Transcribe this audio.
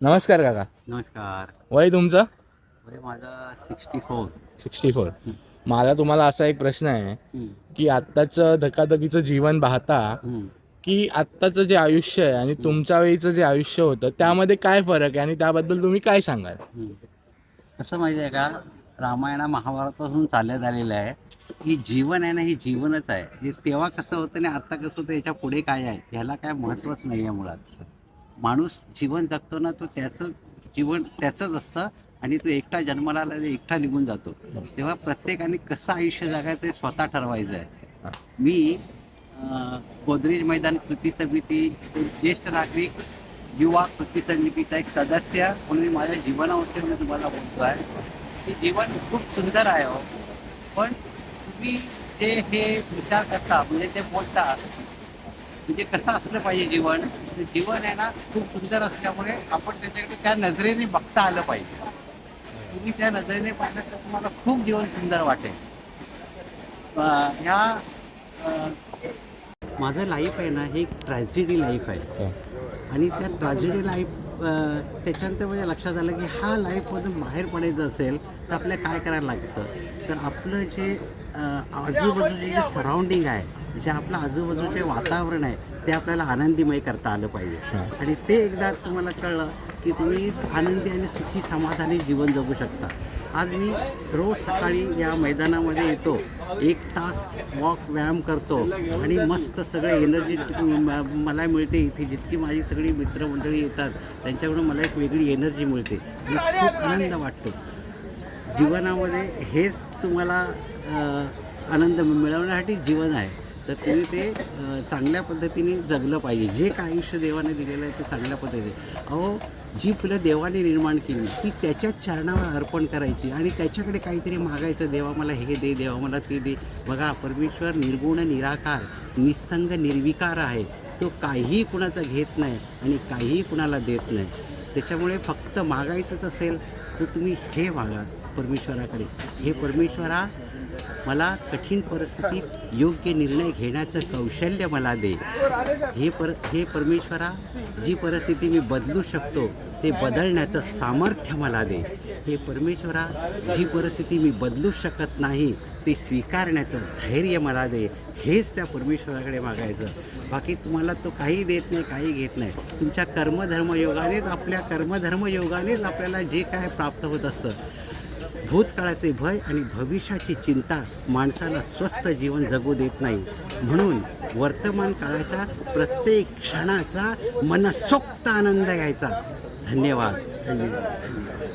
नमस्कार काका. नमस्कार. वय तुमचं? वय माझं 64. 64. मला तुम्हाला असा एक प्रश्न आहे की आत्ताचं धकाधकीचं जीवन पाहता की आत्ताचं जे आयुष्य आहे आणि तुमच्या वेळीचं जे आयुष्य होतं त्यामध्ये काय फरक आहे आणि त्याबद्दल तुम्ही काय सांगाल? कसं माहिती आहे का, रामायण महाभारतापासून चालत आलेलं आहे की जीवन आहे ना, हे जीवनच आहे. हे तेव्हा कसं होतं आणि आता कसं होतं, याच्या पुढे काय आहे ह्याला काय महत्त्वच नाही आहे. मुळात माणूस जीवन जगतो ना, तो त्याचं जीवन त्याचंच असतं आणि तो एकटा जन्माला आला एकटा निघून जातो. तेव्हा प्रत्येकाने कसं आयुष्य जगायचं हे स्वतः ठरवायचं आहे. मी गोदरेज मैदान कृती समिती, ज्येष्ठ नागरिक युवा कृती समितीचा एक सदस्य म्हणून मी माझ्या जीवनाविषयी मी तुम्हाला बोलतो आहे की जीवन खूप सुंदर आहे हो. पण तुम्ही जे हे विचार करता, म्हणजे ते बोलता, म्हणजे कसं असलं पाहिजे जीवन, ते जीवन आहे ना खूप सुंदर असल्यामुळे आपण त्याच्याकडे त्या नजरेने बघता आलं पाहिजे. तुम्ही त्या नजरेने पाहिलं तर तुम्हाला खूप जीवन सुंदर वाटेल. ह्या माझं लाईफ आहे ना, हे एक ट्रॅजेडी लाईफ आहे. आणि त्या ट्रॅजेडी लाईफ त्याच्यानंतर माझ्या लक्षात आलं की हा लाईफमधून बाहेर पडायचं असेल तर आपल्याला काय करायला लागतं, तर आपलं जे आजूबाजूचे जे सराउंडिंग आहे, जे आपलं आजूबाजूचे वातावरण आहे, ते आपल्याला आनंदीमय करता आलं पाहिजे. आणि ते एकदा तुम्हाला कळलं की तुम्ही आनंदी आणि सुखी समाधानी जीवन जगू शकता. आज मी रोज सकाळी या मैदानामध्ये येतो, 1 तास व्यायाम करतो आणि मस्त सगळे एनर्जी मला मिळते. इथे जितकी माझी सगळी मित्रमंडळी येतात त्यांच्याकडून मला एक वेगळी एनर्जी मिळते आणि खूप आनंद वाटतो. जीवनामध्ये हेच तुम्हाला आनंद मिळवण्यासाठी जीवन आहे, तर तुम्ही ते चांगल्या पद्धतीने जगलं पाहिजे. जे काय आयुष्य देवाने दिलेलं आहे ते चांगल्या पद्धतीने. अहो, जी फुलं देवाने निर्माण केली ती त्याच्याच चरणावर अर्पण करायची आणि त्याच्याकडे काहीतरी मागायचं, देवा मला हे दे, देवा मला ते दे. बघा, परमेश्वर निर्गुण निराकार निस्संग निर्विकार आहे. तो काहीही कुणाचं घेत नाही आणि काहीही कुणाला देत नाही. त्याच्यामुळे फक्त मागायचंच असेल तर तुम्ही हे मागा परमेश्वराकडे, हे परमेश्वरा मला कठीण परिस्थितीत योग्य निर्णय घेण्याचं कौशल्य मला दे. हे परमेश्वरा, जी परिस्थिती मी बदलू शकतो ते बदलण्याचं सामर्थ्य मला दे. हे परमेश्वरा, जी परिस्थिती मी बदलू शकत नाही ते स्वीकारण्याचं धैर्य मला दे. हेच त्या परमेश्वराकडे मागायचं. बाकी तुम्हाला तो काही देत नाही, काही घेत नाही. तुमच्या कर्मधर्मयोगानेच, आपल्या कर्मधर्मयोगानेच आपल्याला जे काय प्राप्त होत असतं. भूतकाळाचे भय आणि भविष्याची चिंता माणसाला स्वस्थ जीवन जगू देत नाही. म्हणून वर्तमान काळाच्या प्रत्येक क्षणाचा मनसोक्त आनंद घ्यायचा. धन्यवाद. धन्यवाद. धन्यवाद.